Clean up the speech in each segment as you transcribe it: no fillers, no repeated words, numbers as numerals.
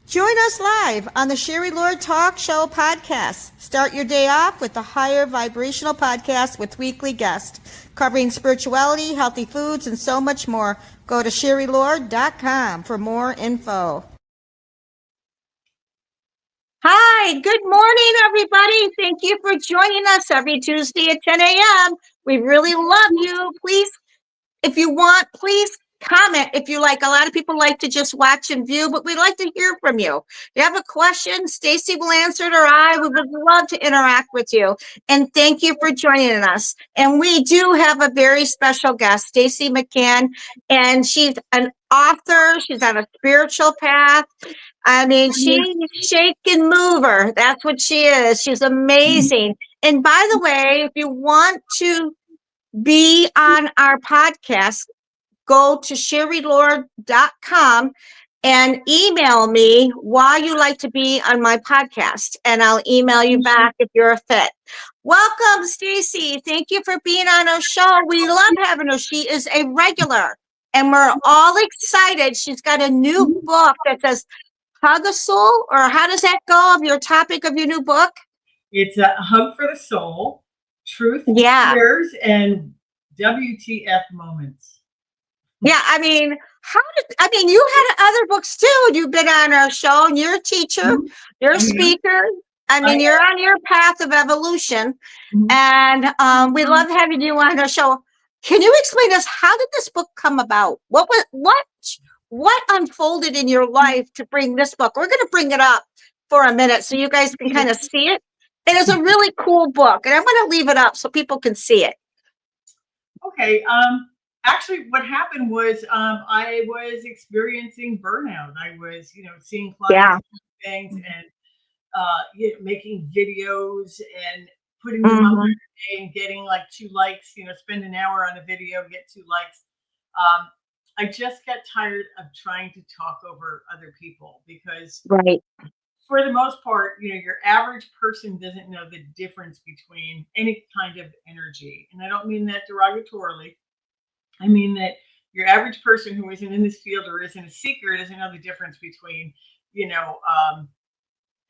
Join us live on the Sherry Lord Talk Show podcast. Start your day off with the Higher Vibrational Podcast with weekly guests covering spirituality, healthy foods, and so much more. Go to sherrylord.com for more info. Hi, good morning, everybody. Thank you for joining us every Tuesday at 10 a.m. We really love you. Please, if you want, please comment if you like. A lot of people like to just watch and view, but we'd like to hear from you. If you have a question, Stacy will answer it, or we would love to interact with you. And thank you for joining us. And we do have a very special guest, Stacey McCann, and she's an author. She's on a spiritual path. I mean, she's shake and mover. That's what she is. She's amazing. And by the way, if you want to be on our podcast, go to sherrylord.com and email me why you like to be on my podcast, and I'll email you back if you're a fit. Welcome, Stacy. Thank you for being on our show. We love having her. She is a regular, and we're all excited. She's got a new book that says Hug a Soul, or how does that go of your topic of your new book? It's a hug for the soul, truth, fears, and WTF moments. Yeah, I mean, you had other books too. You've been on our show, and you're a teacher, you're a speaker. I mean, you're on your path of evolution, and we love having you on our show. Can you explain to us, how did this book come about? What unfolded in your life to bring this book? We're going to bring it up for a minute so you guys can kind of see it. It is a really cool book, and I'm going to leave it up so people can see it. Okay. Actually, what happened was I was experiencing burnout. I was, seeing clients do things and making videos and putting them up every day and getting like 2 likes. Spend an hour on a video, get 2 likes. I just got tired of trying to talk over other people because, for the most part, your average person doesn't know the difference between any kind of energy. And I don't mean that derogatorily. I mean that your average person who isn't in this field or isn't a seeker doesn't know the difference between,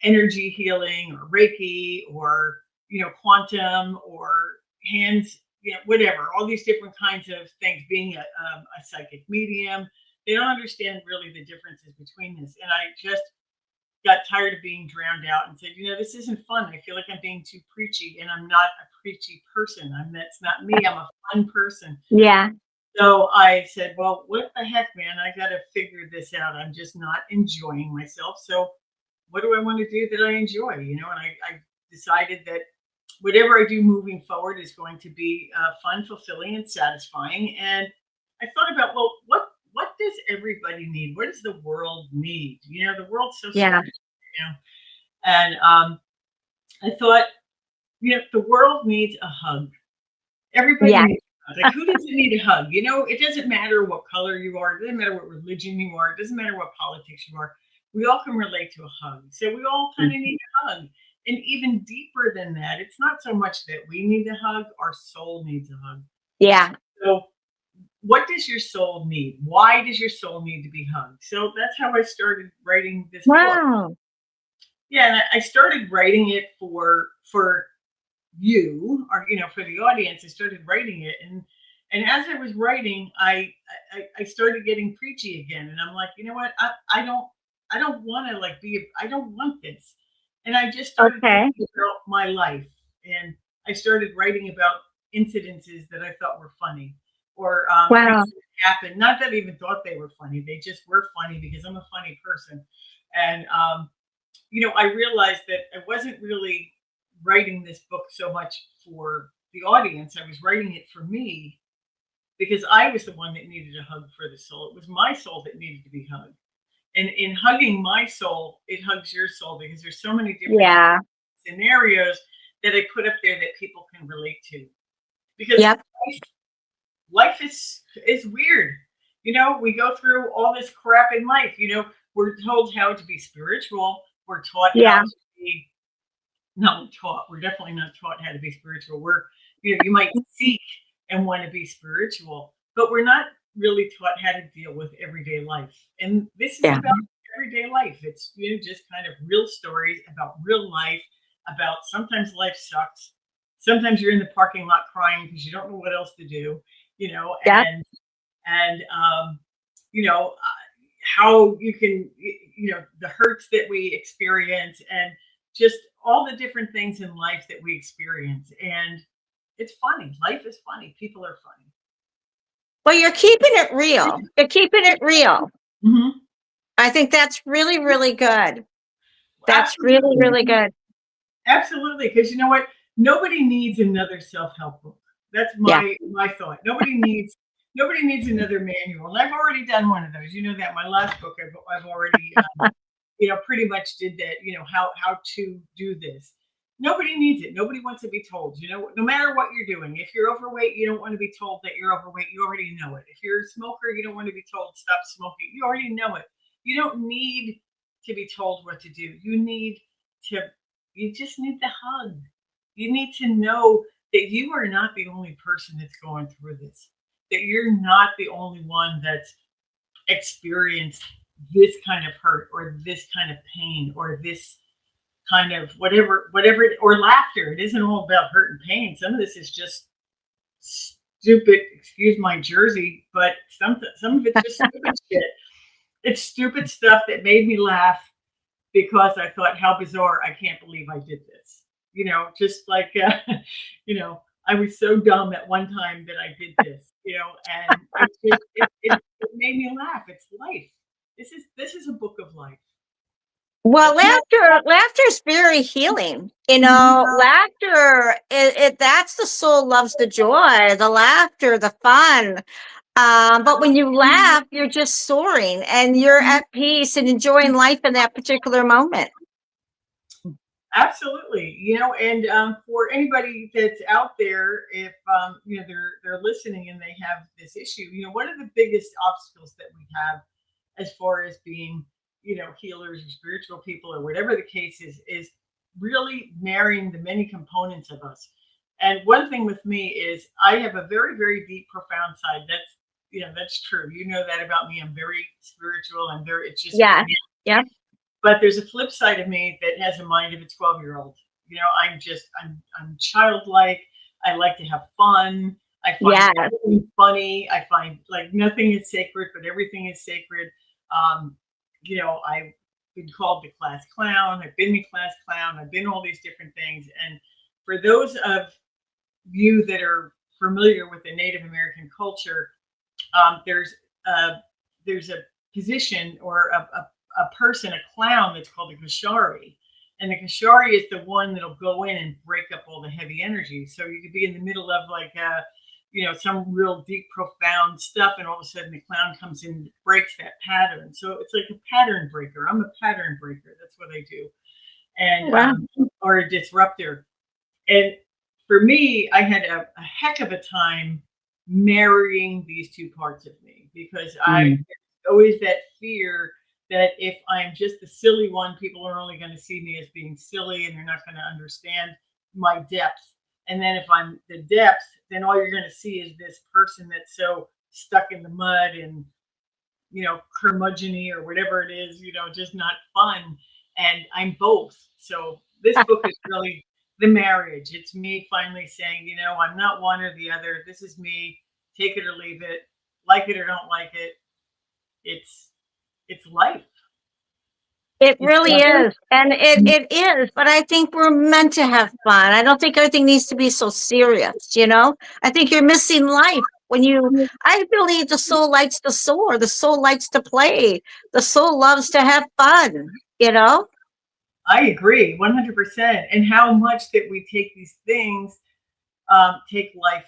energy healing or Reiki or, quantum or hands, whatever, all these different kinds of things, being a psychic medium. They don't understand really the differences between this. And I just got tired of being drowned out and said, this isn't fun. I feel like I'm being too preachy, and I'm not a preachy person. That's not me. I'm a fun person. Yeah. So I said, well, what the heck, man? I got to figure this out. I'm just not enjoying myself. So what do I want to do that I enjoy? And I decided that whatever I do moving forward is going to be fun, fulfilling, and satisfying. And I thought about, well, what does everybody need? What does the world need? The world's so smart, And I thought, the world needs a hug. Everybody needs a hug. Like, who doesn't need a hug? It doesn't matter what color you are. It doesn't matter what religion you are. It doesn't matter what politics you are. We all can relate to a hug. So we all kind of need a hug. And even deeper than that, it's not so much that we need a hug. Our soul needs a hug. Yeah. So what does your soul need? Why does your soul need to be hugged? So that's how I started writing this book. Yeah, and I started writing it for you, or for the audience. I started writing it, and as I was writing, I started getting preachy again, and I'm like, what? I don't want to I don't want this, and I just started thinking about my life, and I started writing about incidences that I thought were funny, or things that happened. Not that I even thought they were funny; they just were funny because I'm a funny person, and I realized that I wasn't really writing this book so much for the audience. I was writing it for me because I was the one that needed a hug for the soul. It was my soul that needed to be hugged. And in hugging my soul, it hugs your soul, because there's so many different scenarios that I put up there that people can relate to. Because life is weird. We go through all this crap in life. We're told how to be spiritual. We're taught how to be, not taught, we're definitely not taught how to be spiritual. We're, you might seek and want to be spiritual, but we're not really taught how to deal with everyday life. And this is about everyday life. It's, just kind of real stories about real life, about sometimes life sucks. Sometimes you're in the parking lot crying because you don't know what else to do, Yeah. and how you can, the hurts that we experience, and just all the different things in life that we experience. And it's funny. Life is funny. People are funny. Well, you're keeping it real. You're keeping it real. Mm-hmm. I think that's really, really good. That's really, Absolutely. really good. Absolutely. Because you know what? Nobody needs another self-help book. That's Yeah. my thought. Nobody needs another manual. And I've already done one of those. You know that my last book, I've already pretty much did that. How to do this. Nobody needs it. Nobody wants to be told. No matter what you're doing. If you're overweight, you don't want to be told that you're overweight. You already know it. If you're a smoker, you don't want to be told stop smoking. You already know it. You don't need to be told what to do. To you just need the hug. You need to know that you are not the only person that's going through this. That you're not the only one that's experienced this kind of hurt, or this kind of pain, or this kind of whatever, or laughter. It isn't all about hurt and pain. Some of this is just stupid, excuse my Jersey, but some of it's just stupid shit. It's stupid stuff that made me laugh because I thought, how bizarre. I can't believe I did this. Just like, I was so dumb at one time that I did this, and it made me laugh. It's life. This is a book of life. Well, laughter is very healing. Laughter, that's the soul loves the joy, the laughter, the fun. But when you laugh, you're just soaring and you're at peace and enjoying life in that particular moment. Absolutely, and for anybody that's out there, if they're listening and they have this issue, one of the biggest obstacles that we have, as far as being, healers or spiritual people or whatever the case is really marrying the many components of us. And one thing with me is I have a very, very deep, profound side. That's true. You know that about me. I'm very spiritual and very. It's just Yeah. Yeah. But there's a flip side of me that has a mind of a 12-year-old. I'm childlike. I like to have fun. I find everything funny. I find like nothing is sacred, but everything is sacred. I've been called the class clown. I've been the class clown. I've been all these different things. And for those of you that are familiar with the Native American culture, there's a position, or a person, a clown, that's called a kashari. And the kashari is the one that'll go in and break up all the heavy energy. So you could be in the middle of like some real deep, profound stuff, and all of a sudden the clown comes in and breaks that pattern. So it's like a pattern breaker. I'm a pattern breaker. That's what I do. And or a disruptor. And for me, I had a heck of a time marrying these two parts of me, because I always that fear that if I'm just the silly one, people are only going to see me as being silly and they're not going to understand my depth. And then if I'm the depth, then all you're going to see is this person that's so stuck in the mud and, curmudgeon-y or whatever it is, just not fun. And I'm both. So this book is really the marriage. It's me finally saying, I'm not one or the other. This is me. Take it or leave it. Like it or don't like it. It's life. It really is. And it is. But I think we're meant to have fun. I don't think everything needs to be so serious, I think you're missing life I believe the soul likes to soar. The soul likes to play. The soul loves to have fun, I agree 100%. And how much that we take these things, take life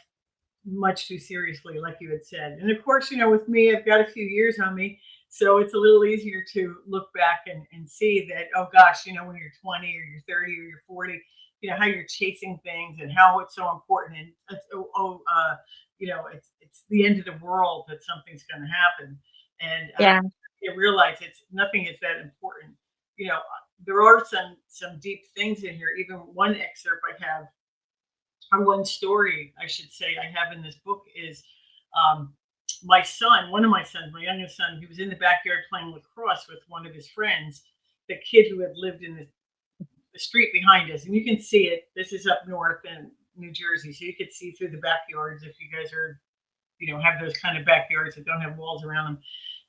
much too seriously, like you had said. And of course, with me, I've got a few years on me. So it's a little easier to look back and see that, oh gosh, when you're 20 or you're 30 or you're 40, how you're chasing things and how it's so important. And it's the end of the world that something's going to happen. And you realize nothing is that important. There are some deep things in here. Even one excerpt I have, or one story, I should say, I have in this book is my son, one of my sons, my youngest son, he was in the backyard playing lacrosse with one of his friends, the kid who had lived in the street behind us. And you can see it. This is up north in New Jersey. So you could see through the backyards if you guys are, have those kind of backyards that don't have walls around them.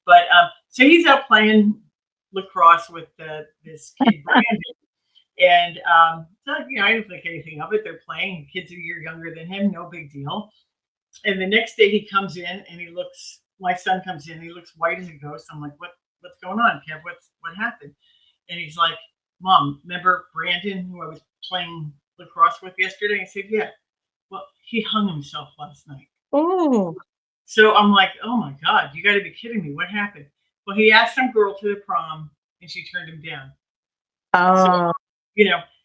But so he's out playing lacrosse with this kid, Brandon. And so, I didn't think anything of it. They're playing. The kid's a year younger than him. No big deal. And the next day he comes in and my son comes in, he looks white as a ghost. I'm like, what's going on, Kev? What happened? And he's like, Mom, remember Brandon, who I was playing lacrosse with yesterday? I said, yeah. Well, he hung himself last night. Oh. So I'm like, oh my God, you got to be kidding me. What happened? Well, he asked some girl to the prom and she turned him down. Oh.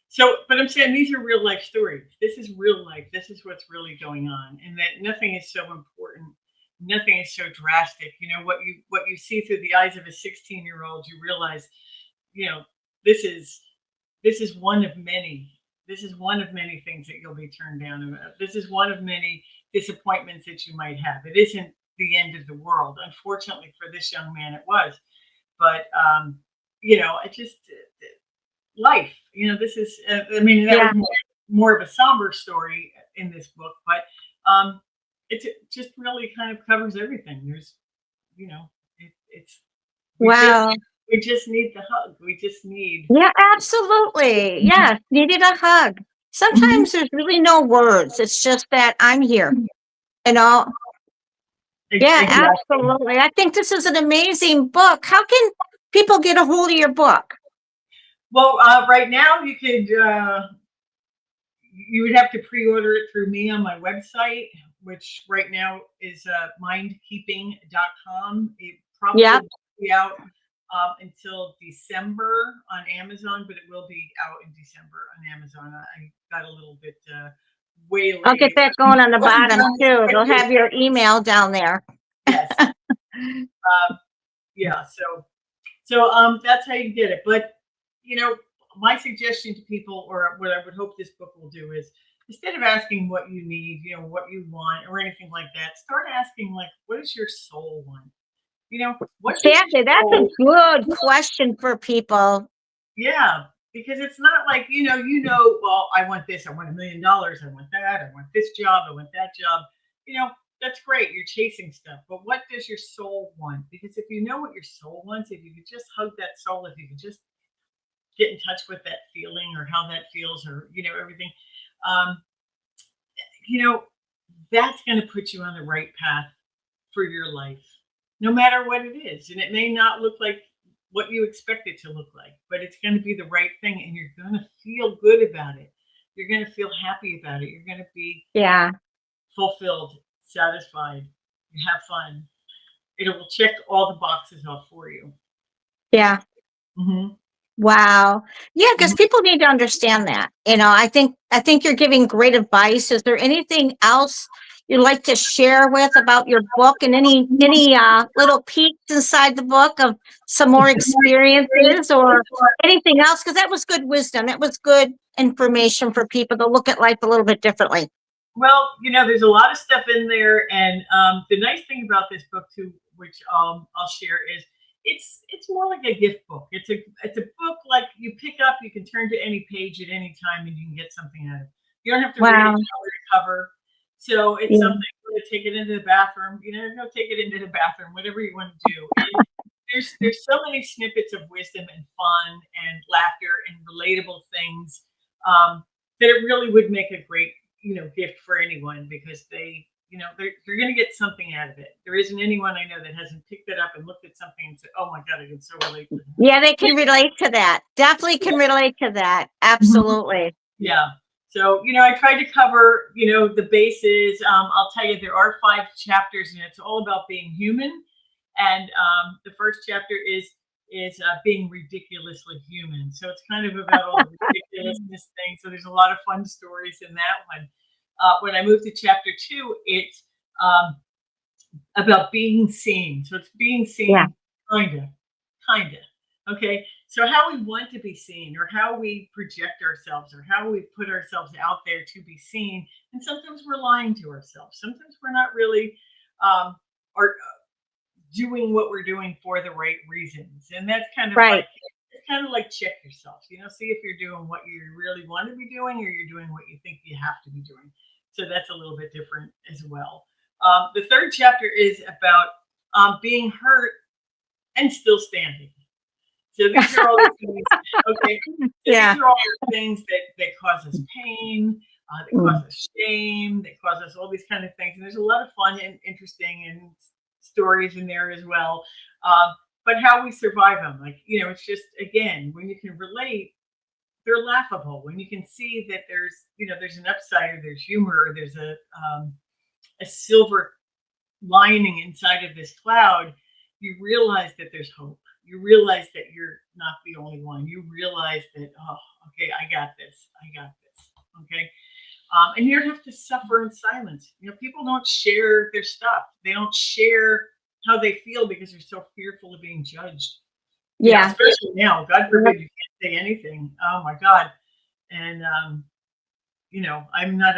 So, but I'm saying these are real life stories. This is real life. This is what's really going on, and that nothing is so important. Nothing is so drastic. What you see through the eyes of a 16-year-old, you realize, this is one of many. This is one of many things that you'll be turned down. This is one of many disappointments that you might have. It isn't the end of the world. Unfortunately for this young man, it was. But it just life. This is. That was more of a somber story in this book, but it just really kind of covers everything. There's, it's. Wow. We just need the hug. We just need. Yeah, absolutely. Yes, needed a hug. Sometimes there's really no words. It's just that I'm here. Yeah, Exactly. absolutely. I think this is an amazing book. How can people get a hold of your book? Well, right now you could. You would have to pre-order it through me on my website, which right now is mindkeeping.com. It probably won't be out until December on Amazon, but it will be out in December on Amazon. I got a little bit way late. I'll get that going on the bottom too. They'll have your email down there. Yes. Yeah. So that's how you get it. But my suggestion to people, or what I would hope this book will do, is instead of asking what you need, what you want, or anything like that, start asking, like, what does your soul want? Exactly. That's a good question for people. Yeah, because it's not like, well, I want this, I want $1 million, I want that, I want this job, I want that job. That's great. You're chasing stuff, but what does your soul want? Because if you know what your soul wants, if you could just hug that soul, if you could just get in touch with that feeling or how that feels, or everything, that's going to put you on the right path for your life, no matter what it is. And it may not look like what you expect it to look like, but it's going to be the right thing, and you're going to feel good about it. You're going to feel happy about it. You're going to be fulfilled, satisfied. You have fun. It will check all the boxes off for you. Yeah. Mm-hmm. Wow. Yeah, because people need to understand that. I think you're giving great advice. Is there anything else you'd like to share with about your book, and any little peeks inside the book of some more experiences or anything else? Because that was good wisdom. That was good information for people to look at life a little bit differently. Well, there's a lot of stuff in there, and the nice thing about this book too, which I'll share, is it's more like a gift book. It's a book like you pick up, you can turn to any page at any time, and you can get something out of it. You don't have to read it cover to cover. So it's something to take it into the bathroom. Go take it into the bathroom, whatever you want to do. And there's so many snippets of wisdom and fun and laughter and relatable things that it really would make a great gift for anyone, because they're going to get something out of it. There isn't anyone I know that hasn't picked it up and looked at something and said, "Oh my God, I can so relate to that." Yeah, they can relate to that. Definitely can relate to that. Absolutely. Yeah. So, I tried to cover, the bases. I'll tell you, there are 5 chapters, and it's all about being human. And the first chapter is being ridiculously human. So it's kind of about all the ridiculousness things. So there's a lot of fun stories in that one. When I moved to chapter 2, it's about being seen. So it's being seen, kinda. Okay. So how we want to be seen, or how we project ourselves, or how we put ourselves out there to be seen. And sometimes we're lying to ourselves. Sometimes we're not really are doing what we're doing for the right reasons. And that's kind of Right. like, it's kind of like check yourself, see if you're doing what you really want to be doing or you're doing what you think you have to be doing. So that's a little bit different as well. The third chapter is about being hurt and still standing. So these are all the things, okay? So Yeah. these are all the things that cause us pain, that cause us shame, that cause us all these kind of things. And there's a lot of fun and interesting and stories in there as well. But how we survive them, like, it's just, again, when you can relate, they're laughable. When you can see that there's an upside or there's humor or there's a silver lining inside of this cloud, you realize that there's hope. You realize that you're not the only one. You realize that, oh, okay, I got this. I got this. Okay. And you don't have to suffer in silence. People don't share their stuff. They don't share how they feel because they're so fearful of being judged. Yeah. Especially now, God forbid you can't say anything. Oh my God. And, I'm not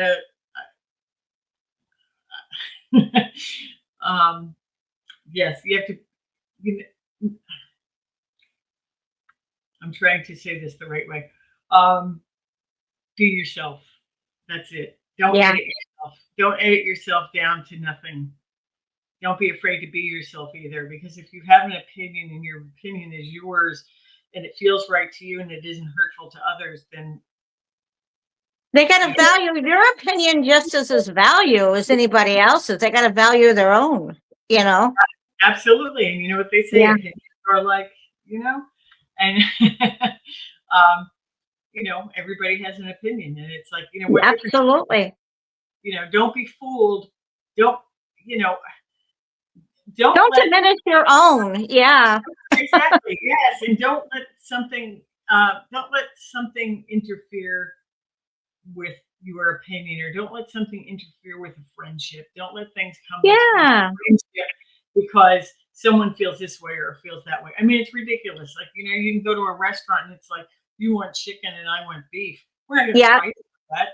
yes, you have to, I'm trying to say this the right way. Be yourself. That's it. Don't edit yourself. Don't edit yourself down to nothing. Don't be afraid to be yourself either, because if you have an opinion and your opinion is yours and it feels right to you and it isn't hurtful to others, then they got to value your opinion just as value as anybody else's. They got to value their own, Absolutely. And you know what they say, opinions are like, and everybody has an opinion, and it's like, what absolutely. Don't be fooled. Don't, don't diminish your own. Yeah. Exactly. Yes. And don't let something interfere with your opinion, or don't let something interfere with a friendship. Don't let things come between a friendship because someone feels this way or feels that way. I mean, it's ridiculous. Like, you can go to a restaurant and it's like, you want chicken and I want beef. We're not going to fight over that.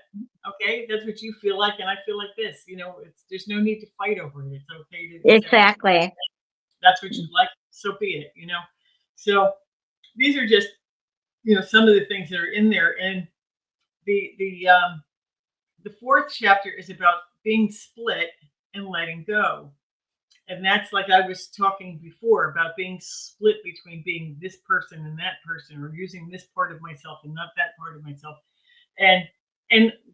Okay. That's what you feel like. And I feel like this, there's no need to fight over it. It's okay to exactly. That's what you like. So be it, So these are just, some of the things that are in there. And the fourth chapter is about being split and letting go. And that's, like I was talking before, about being split between being this person and that person, or using this part of myself and not that part of myself, and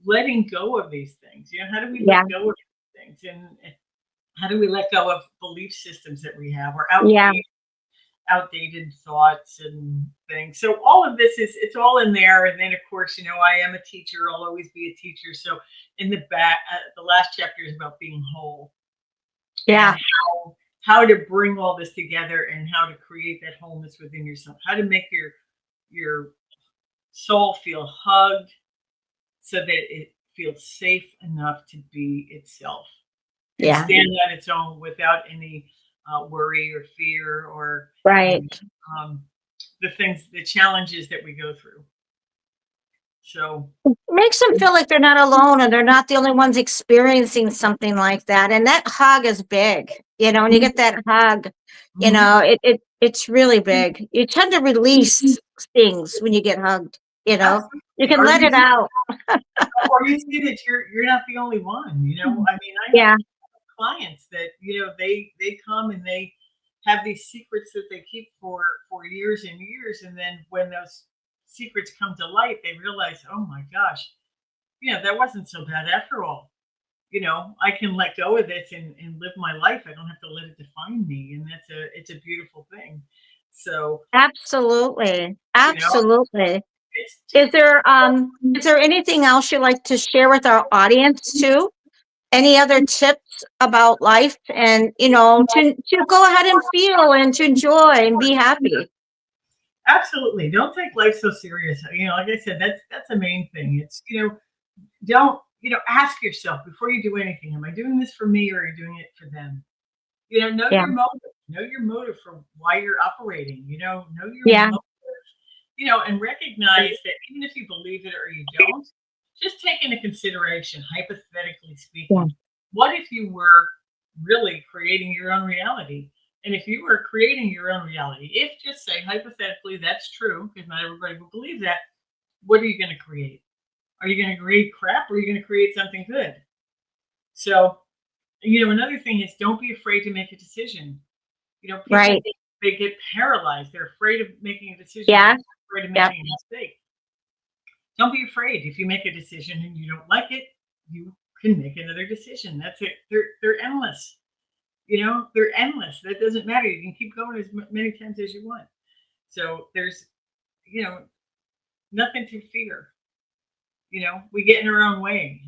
letting go of these things. How do we let go of things, and how do we let go of belief systems that we have, or outdated thoughts and things? So all of this it's all in there. And then, of course, I am a teacher. I'll always be a teacher. So in the back, the last chapter is about being whole. Yeah. How to bring all this together and how to create that wholeness within yourself. How to make your soul feel hugged so that it feels safe enough to be itself. And stand on its own without any worry or fear or the challenges that we go through. So it makes them feel like they're not alone and they're not the only ones experiencing something like that. And that hug is big, when you get that hug, it's really big. You tend to release things when you get hugged, Absolutely. you can let it out. Or you see that you're not the only one, I mean, I have clients that, they come and they have these secrets that they keep for years and years. And then when those secrets come to light, they realize, oh my gosh, that wasn't so bad after all. I can let go of this and live my life. I don't have to let it define me. And it's a beautiful thing. So absolutely. Is there anything else you'd like to share with our audience too? Any other tips about life and, to go ahead and feel and to enjoy and be happy? Absolutely. Don't take life so serious. Like I said, that's the main thing. It's, don't, ask yourself before you do anything, am I doing this for me or are you doing it for them? Know your motive. Know your motive for why you're operating. Know your motive. And recognize that even if you believe it or you don't, just take into consideration, hypothetically speaking, what if you were really creating your own reality. And if you are creating your own reality, if just say hypothetically that's true, because not everybody will believe that, what are you going to create? Are you going to create crap or are you going to create something good? So, another thing is don't be afraid to make a decision. People, Right. they get paralyzed. They're afraid of making a decision. Yeah. They're afraid of Yep. making a mistake. Don't be afraid. If you make a decision and you don't like it, you can make another decision. That's it. They're endless. They're endless. That doesn't matter. You can keep going as many times as you want. So there's, you know, nothing to fear. We get in our own way.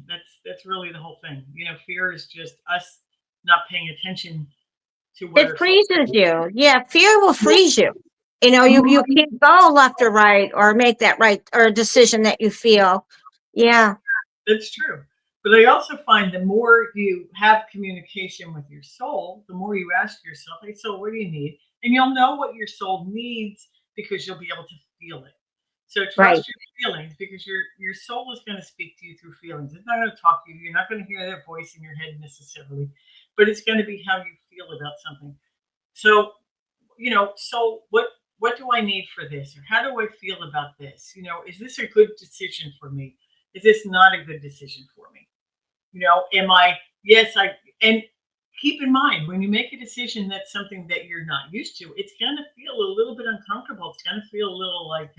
That's really the whole thing. Fear is just us not paying attention to what It our soul. freezes you. Yeah. Fear will freeze you. You can't go left or right or make that right or decision that you feel. Yeah. That's true. But I also find the more you have communication with your soul, the more you ask yourself, hey, soul, what do you need? And you'll know what your soul needs because you'll be able to feel it. So Right. trust your feelings because your soul is going to speak to you through feelings. It's not going to talk to you. You're not going to hear that voice in your head necessarily, but it's going to be how you feel about something. So, so what do I need for this? Or how do I feel about this? Is this a good decision for me? Is this not a good decision for me? Am I, yes, and keep in mind when you make a decision that's something that you're not used to, it's going to feel a little bit uncomfortable. It's going to feel a little like,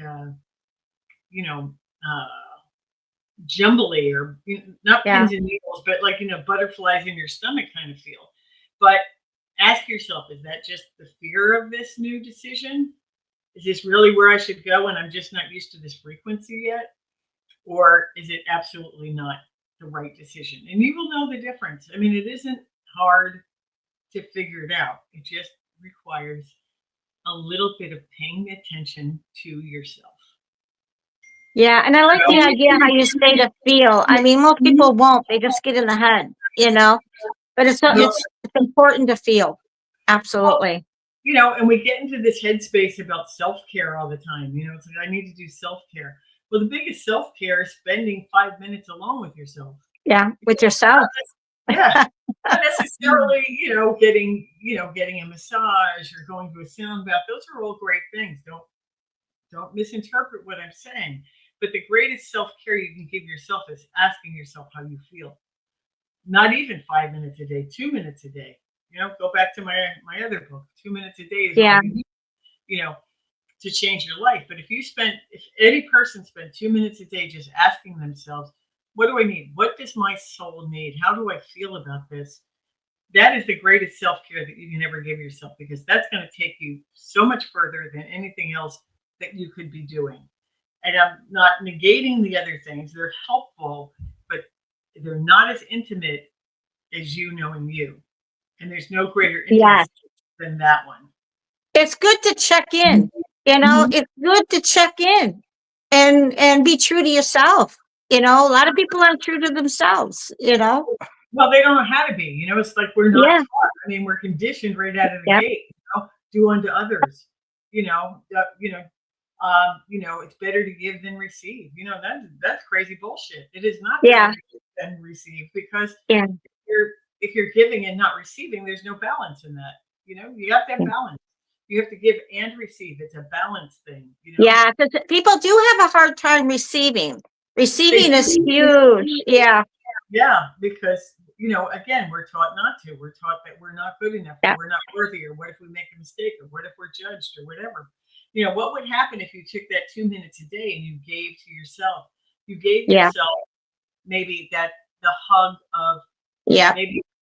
you know, uh, jumbly or not Yeah. pins and needles, but like, butterflies in your stomach kind of feel. But ask yourself, is that just the fear of this new decision? Is this really where I should go and I'm just not used to this frequency yet? Or is it absolutely not the right decision? And you will know the difference. I mean, it isn't hard to figure it out. It just requires a little bit of paying attention to yourself. Yeah. And I like the idea how you say to feel. I mean, most people won't. They just get in the head. But Well, it's important to feel. well, Absolutely. and we get into this headspace about self care all the time. It's like I need to do self care. Well, the biggest self care is spending 5 minutes alone with yourself. Yeah. With Not yourself. Yeah, not necessarily, getting a massage or going to a sound bath. Those are all great things. Don't misinterpret what I'm saying. But the greatest self-care you can give yourself is asking yourself how you feel. Not even 5 minutes a day, 2 minutes a day. Go back to my other book. 2 minutes a day is all Yeah. you need, you know, to change your life. But if any person spent 2 minutes a day just asking themselves, what do I need? What does my soul need? How do I feel about this? That is the greatest self care that you can ever give yourself because that's going to take you so much further than anything else that you could be doing. And I'm not negating the other things, they're helpful, but they're not as intimate as you knowing you. And there's no greater Yes. intimacy than that one. It's good to check in. Mhm. It's good to check in and be true to yourself. A lot of people aren't true to themselves. Well, they don't know how to be. It's like we're not Yeah. taught. I mean, we're conditioned right out of the Yep. gate. Do unto others. It's better to give than receive. That's crazy bullshit. It is not better Yeah. to give than receive because Yeah. you're if you're giving and not receiving, there's no balance in that. You have to have balance. You have to give and receive. It's a balance thing. Yeah. Because people do have a hard time receiving. They Receiving is huge. Yeah. Yeah, because again, we're taught not to. We're taught that we're not good enough, or Yeah. we're not worthy, or what if we make a mistake, or what if we're judged, or whatever. What would happen if you took that 2 minutes a day and you gave to yourself? You gave Yeah. yourself maybe the hug of Yeah.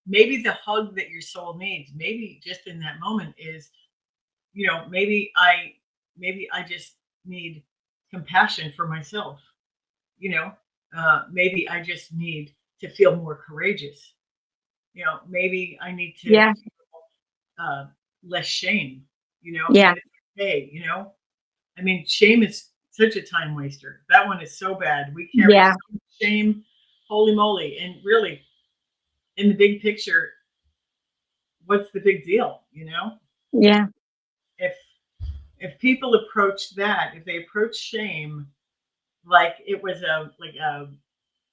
maybe the hug that your soul needs. Maybe just in that moment is maybe I just need compassion for myself. You know, maybe I just need to feel more courageous. Maybe I need to Yeah. feel less shame. Yeah. That it's okay. I mean, shame is such a time waster. That one is so bad. We carry Yeah. so much shame. Holy moly! And really, in the big picture, what's the big deal? Yeah. If people approach that, if they approach shame like it was a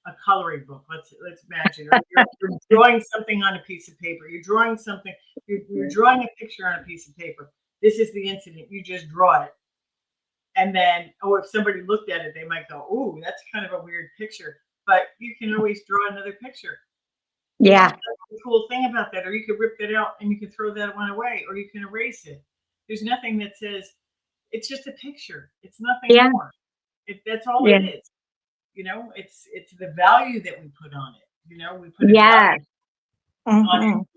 a coloring book. Let's imagine. Or you're drawing something on a piece of paper. You're drawing something. You're drawing a picture on a piece of paper. This is the incident. You just draw it. And then, if somebody looked at it, they might go, "Ooh, that's kind of a weird picture." But you can always draw another picture. Yeah. That's the cool thing about that. Or you could rip that out and you can throw that one away, or you can erase it. There's nothing that says, it's just a picture. It's nothing more. That's all it is. It's the value that we put on it. We put a value on it,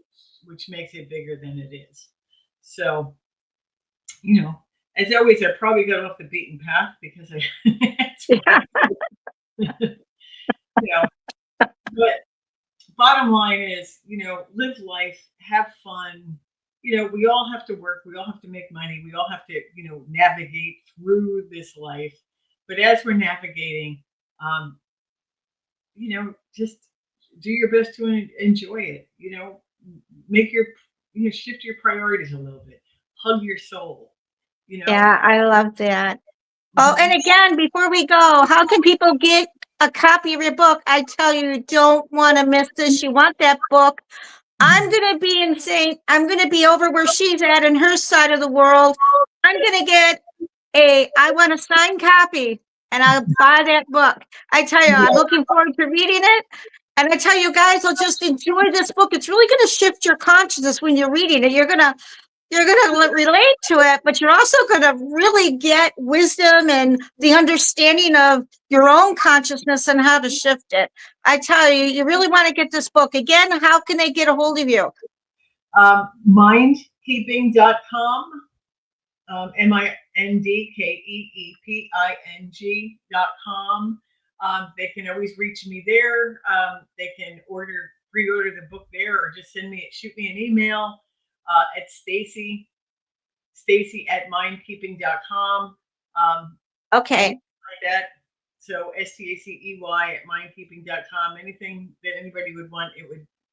which makes it bigger than it is. So, as always, I probably got off the beaten path because but bottom line is, live life, have fun. We all have to work. We all have to make money. We all have to, navigate through this life. But as we're navigating, just do your best to enjoy it. Make shift your priorities a little bit. Hug your soul. Yeah, I love that. Oh, and again, before we go, how can people get a copy of your book? I tell you, you don't want to miss this. You want that book. I'm going to be insane. I'm going to be over where she's at in her side of the world. I'm going to get I want a signed copy, and I'll buy that book. I tell you, I'm looking forward to reading it. And I tell you guys, I'll just enjoy this book. It's really going to shift your consciousness when you're reading it. You're going to relate to it, but you're also going to really get wisdom and the understanding of your own consciousness and how to shift it. I tell you, you really want to get this book. Again, how can they get a hold of you? Mindkeeping.com, MINDKEEPING.com. They can always reach me there. They can pre-order the book there, or just shoot me an email at Stacy at mindkeeping.com. Okay. Like that. So STACEY at mindkeeping.com. Anything that anybody would want,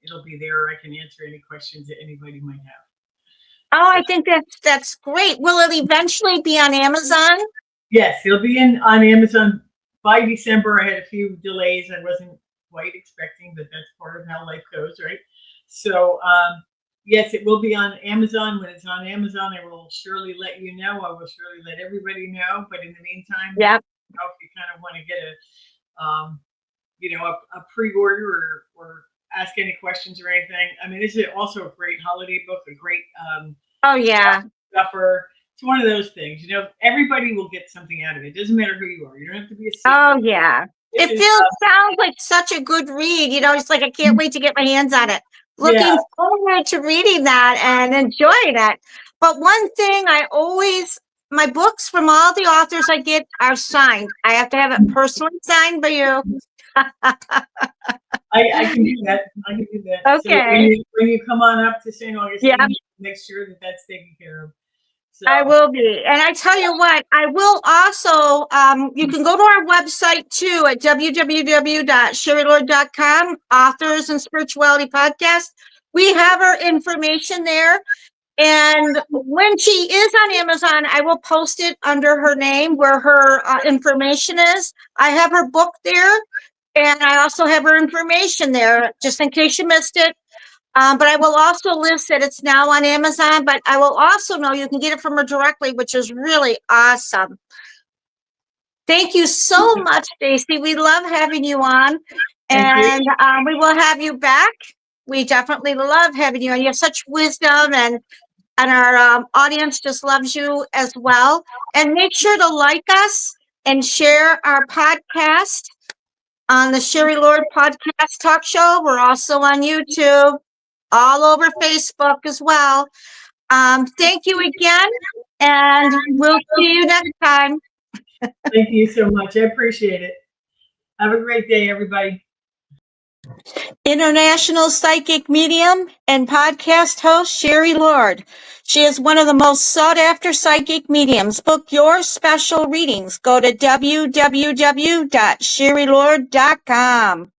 it'll be there. I can answer any questions that anybody might have. Oh, I think that's great. Will it eventually be on Amazon? Yes, it'll be on Amazon by December. I had a few delays I wasn't quite expecting, but that's part of how life goes, right? So, yes, it will be on Amazon. When it's on Amazon, I will surely let you know. I will surely let everybody know. But in the meantime, if you kind of want to get a pre-order or ask any questions or anything. I mean, this is also a great holiday book, a great stuffer. It's one of those things, everybody will get something out of it. It doesn't matter who you are. You don't have to be a secret. Oh, yeah. Sounds like such a good read. It's like I can't wait to get my hands on it. Looking forward to reading that and enjoying it. But one thing my books from all the authors I get are signed. I have to have it personally signed by you. I can do that. Okay. So when you come on up to St. Augustine, make sure that that's taken care of. So. I will be. And I tell you what, I will also, you can go to our website too at www.sherrylord.com, Authors and Spirituality Podcast. We have our information there. And when she is on Amazon, I will post it under her name where her information is. I have her book there, and I also have her information there, just in case you missed it. But I will also list that it's now on Amazon, but I will also know you can get it from her directly, which is really awesome. Thank you so much, Stacy. We love having you on, and we will have you back. We definitely love having you, and you have such wisdom, and our audience just loves you as well. And make sure to like us and share our podcast on the Sherry Lord Podcast Talk Show. We're also on YouTube, all over Facebook as well. Thank you again, and we'll see you next time. Thank you so much. I appreciate it. Have a great day, everybody. International psychic medium and podcast host Sherry Lord. She is one of the most sought-after psychic mediums. Book your special readings. Go to www.sherrylord.com.